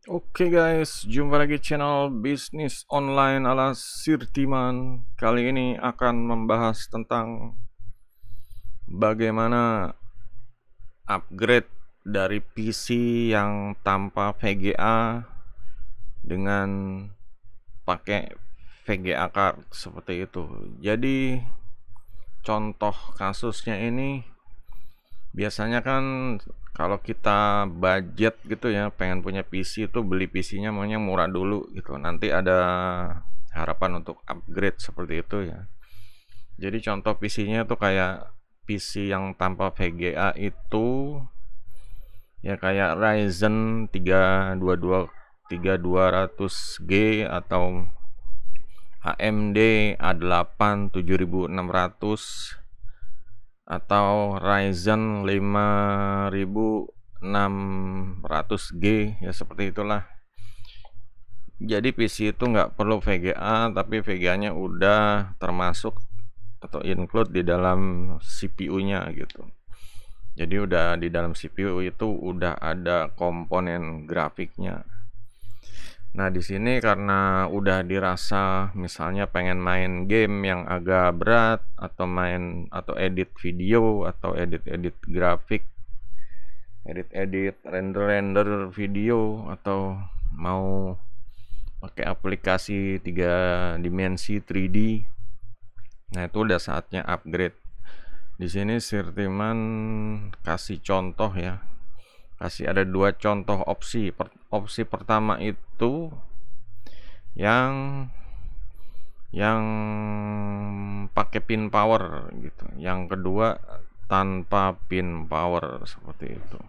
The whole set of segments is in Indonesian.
Oke guys, jumpa lagi channel bisnis online ala Sirtiman. Kali ini akan membahas tentang bagaimana upgrade dari PC yang tanpa VGA dengan pakai VGA card seperti itu. Jadi contoh kasusnya ini biasanya kan kalau kita budget gitu ya, pengen punya PC itu beli PC-nya maunya murah dulu gitu. Nanti ada harapan untuk upgrade seperti itu ya. Jadi contoh PC-nya tuh kayak PC yang tanpa VGA itu ya kayak Ryzen 3200G atau AMD A8 7600 atau Ryzen 5600G ya, seperti itulah. Jadi PC itu nggak perlu VGA, tapi VGA-nya udah termasuk atau include di dalam CPU-nya gitu. Jadi udah di dalam CPU itu udah ada komponen grafiknya. Nah, di sini karena udah dirasa misalnya pengen main game yang agak berat atau main atau edit video atau edit-edit grafik, edit-edit render-render video, atau mau pakai aplikasi 3 dimensi 3D. Nah, itu udah saatnya upgrade. Di sini Sirtiman kasih contoh ya. Kasih ada dua contoh opsi. Opsi pertama itu yang yang pakai pin power gitu. Yang kedua tanpa pin power seperti itu.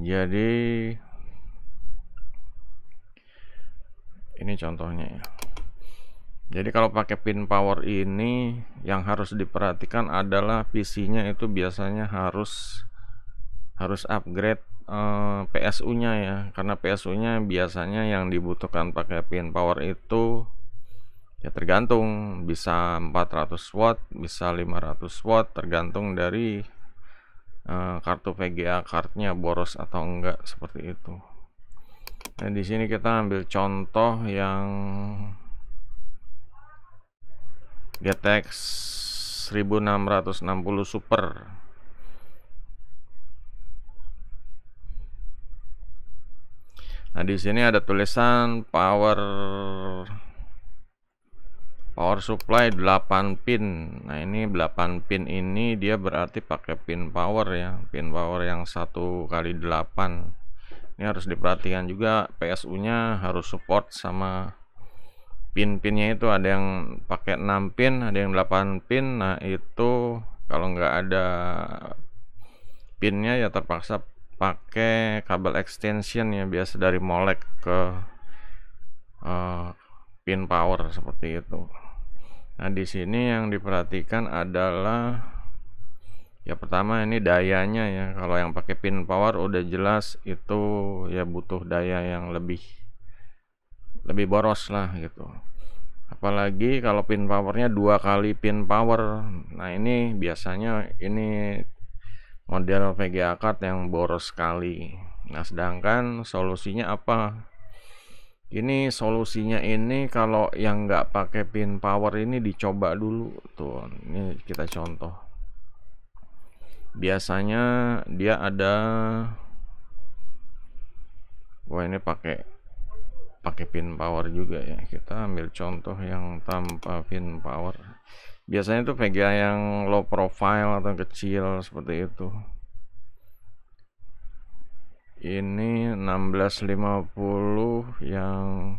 Jadi ini contohnya ya. Jadi kalau pakai pin power ini yang harus diperhatikan adalah PC-nya itu biasanya harus upgrade PSU-nya ya, karena PSU-nya biasanya yang dibutuhkan pakai pin power itu ya tergantung, bisa 400 watt, bisa 500 watt, tergantung dari kartu VGA cardnya boros atau enggak seperti itu. Nah, di sini kita ambil contoh yang GTX 1660 Super. Nah, di sini ada tulisan power supply 8 pin. Nah, ini 8 pin ini dia berarti pakai pin power ya, pin power yang 1x8. Ini harus diperhatikan juga, PSU-nya harus support sama pin-pinnya itu, ada yang pakai 6 pin, ada yang 8 pin. Nah, itu kalau nggak ada pinnya ya terpaksa pakai kabel extension ya, biasa dari molek ke pin power seperti itu. Nah, di sini yang diperhatikan adalah ya pertama ini dayanya ya. Kalau yang pakai pin power udah jelas itu ya butuh daya yang lebih boros lah gitu. Apalagi kalau pin powernya 2 kali pin power. Nah, ini biasanya ini model VGA card yang boros sekali. Nah, sedangkan solusinya apa? Ini solusinya ini kalau yang nggak pakai pin power ini dicoba dulu tuh. Ini kita contoh. Biasanya dia ada, wah ini pakai pin power juga ya. Kita ambil contoh yang tanpa pin power. Biasanya itu VGA yang low profile atau kecil seperti itu. Ini 1650 yang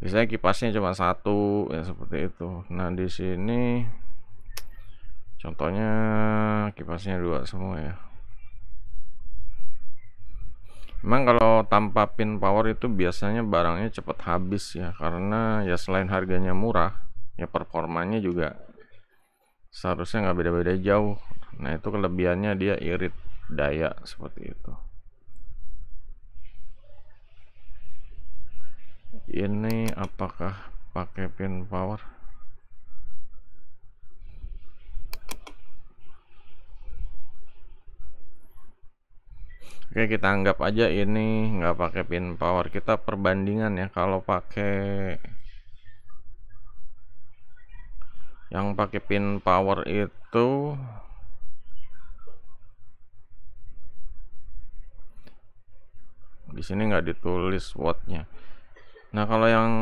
biasanya kipasnya cuma satu ya, seperti itu. Nah, di sini contohnya kipasnya 2 semua ya. Memang kalau tanpa pin power itu biasanya barangnya cepat habis ya, karena ya selain harganya murah, ya performanya juga seharusnya nggak beda-beda jauh. Nah, itu kelebihannya dia irit daya seperti itu. Ini apakah pakai pin power? Oke, kita anggap aja ini nggak pakai pin power, kita perbandingan ya. Kalau pakai yang pakai pin power itu di sini nggak ditulis wattnya. Nah, kalau yang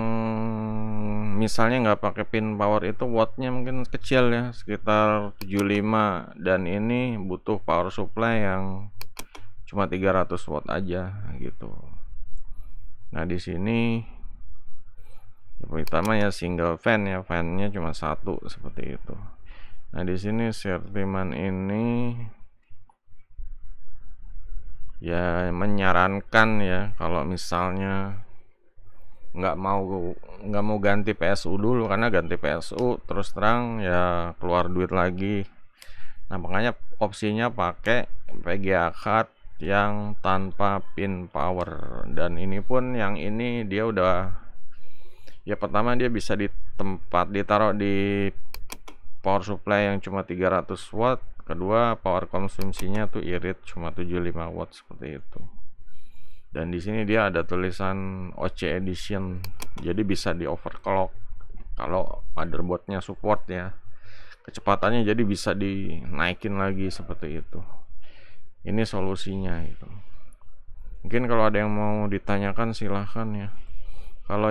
misalnya nggak pakai pin power itu wattnya mungkin kecil ya, sekitar 75, dan ini butuh power supply yang cuma 300 watt aja gitu. Nah, di sini pertama ya single fan ya, fan-nya cuma satu seperti itu. Nah, di sini Sirtiman ini ya menyarankan ya, kalau misalnya nggak mau ganti PSU dulu, karena ganti PSU terus terang ya keluar duit lagi. Nah, makanya opsinya pakai VGA card yang tanpa pin power, dan ini pun yang ini dia udah ya, pertama dia bisa ditaruh di power supply yang cuma 300 watt, kedua power konsumsinya tuh irit cuma 75 watt seperti itu. Dan di sini dia ada tulisan OC edition, jadi bisa di overclock kalau motherboardnya support ya, kecepatannya jadi bisa dinaikin lagi seperti itu. Ini solusinya itu. Mungkin kalau ada yang mau ditanyakan silahkan ya. Kalau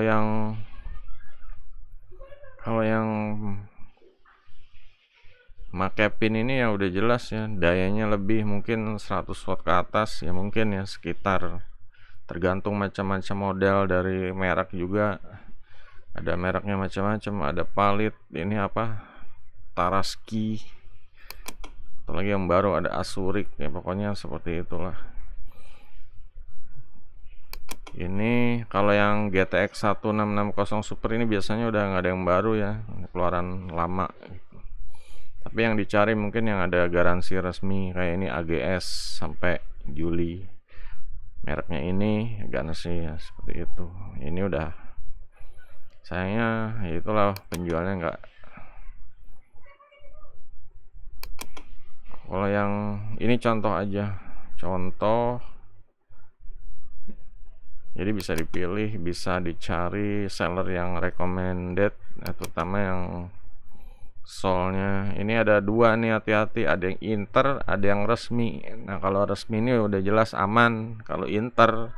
yang pakai pin ini ya udah jelas ya, dayanya lebih mungkin 100 watt ke atas ya, mungkin ya sekitar, tergantung macam-macam model dari merek juga. Ada mereknya macam-macam, ada Palit, ini apa, Taraski, atau lagi yang baru ada Asurik ya, pokoknya seperti itulah. Ini kalau yang GTX 1660 Super ini biasanya udah nggak ada yang baru ya, keluaran lama gitu. Tapi yang dicari mungkin yang ada garansi resmi, kayak ini AGS sampai Juli, mereknya ini garansi ya, seperti itu. Ini udah, sayangnya ya itulah, penjualnya nggak. Kalau yang ini contoh aja, contoh, jadi bisa dipilih, bisa dicari seller yang recommended, terutama yang solnya. Ini ada dua nih, hati-hati, ada yang inter, ada yang resmi. Nah, kalau resmi ini udah jelas aman. Kalau inter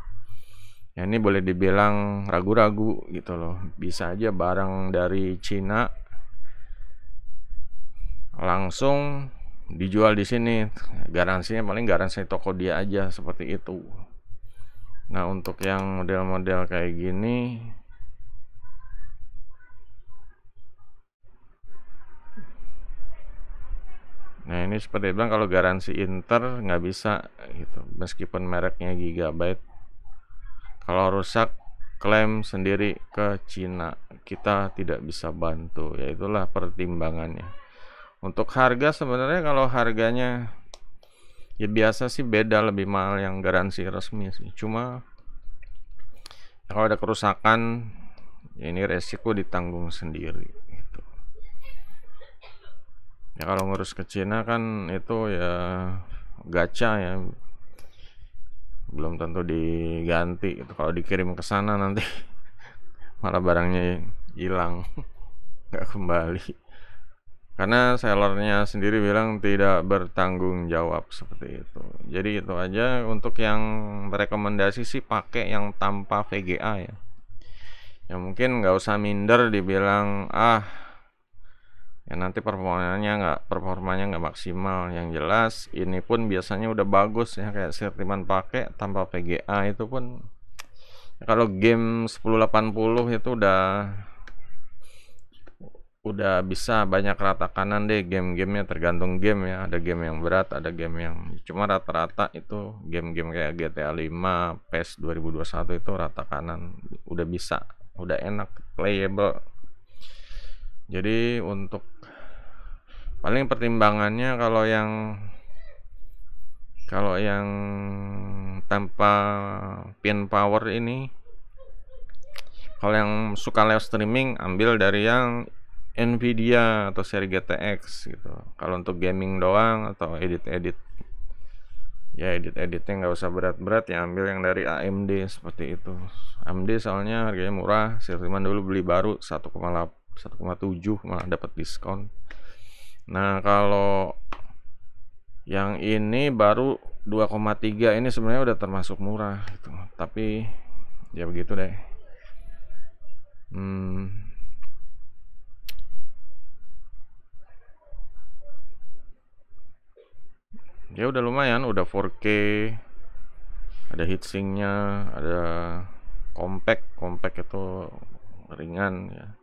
ya ini boleh dibilang ragu-ragu gitu loh, bisa aja barang dari Cina langsung dijual di sini, garansinya paling garansi toko dia aja, seperti itu. Nah, untuk yang model-model kayak gini, nah ini seperti bilang, kalau garansi inter nggak bisa gitu, meskipun mereknya Gigabyte. Kalau rusak klaim sendiri ke Cina, kita tidak bisa bantu, ya itulah pertimbangannya. Untuk harga sebenarnya, kalau harganya ya biasa sih, beda, lebih mahal yang garansi resmi sih. Cuma kalau ada kerusakan ya ini resiko ditanggung sendiri gitu. Ya kalau ngurus ke Cina kan itu ya gacha ya, belum tentu diganti gitu. Kalau dikirim ke sana nanti malah barangnya hilang, nggak kembali, karena sellernya sendiri bilang tidak bertanggung jawab, seperti itu. Jadi itu aja. Untuk yang rekomendasi sih pakai yang tanpa VGA ya. Ya mungkin nggak usah minder dibilang ya nanti performanya nggak maksimal. Yang jelas ini pun biasanya udah bagus ya, kayak Sirtiman pakai tanpa VGA itu pun ya, kalau game 1080 itu udah bisa banyak rata kanan deh game-gamenya, tergantung game ya. Ada game yang berat, ada game yang cuma rata-rata. Itu game-game kayak GTA 5, PES 2021 itu rata kanan, udah bisa, udah enak playable. Jadi untuk paling pertimbangannya, kalau yang tanpa pin power ini, kalau yang suka live streaming ambil dari yang Nvidia atau seri GTX gitu. Kalau untuk gaming doang atau edit-edit Ya edit-editnya nggak usah berat-berat ya, ambil yang dari AMD seperti itu. AMD soalnya harganya murah, Silverman dulu beli baru 1,7 malah dapat diskon. Nah kalau yang ini baru 2,3, ini sebenarnya udah termasuk murah gitu. Tapi ya begitu deh. Ya udah lumayan, udah 4K, ada heatsinknya, ada compact itu ringan ya.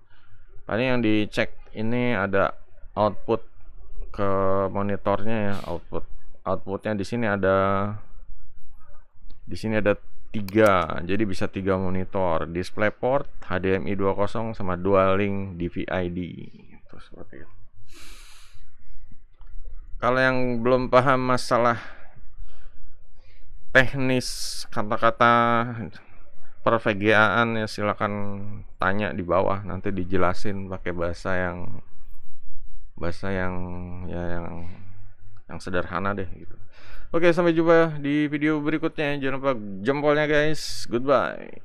Paling yang dicek ini ada output ke monitornya ya, outputnya di sini ada 3, jadi bisa 3 monitor, DisplayPort, HDMI 2.0 sama Dual-Link DVI-D itu seperti itu. Kalau yang belum paham masalah teknis kata-kata per VGA-an ya silakan tanya di bawah, nanti dijelasin pakai bahasa yang ya yang sederhana deh gitu. Oke, sampai jumpa di video berikutnya. Jangan lupa jempolnya guys. Goodbye.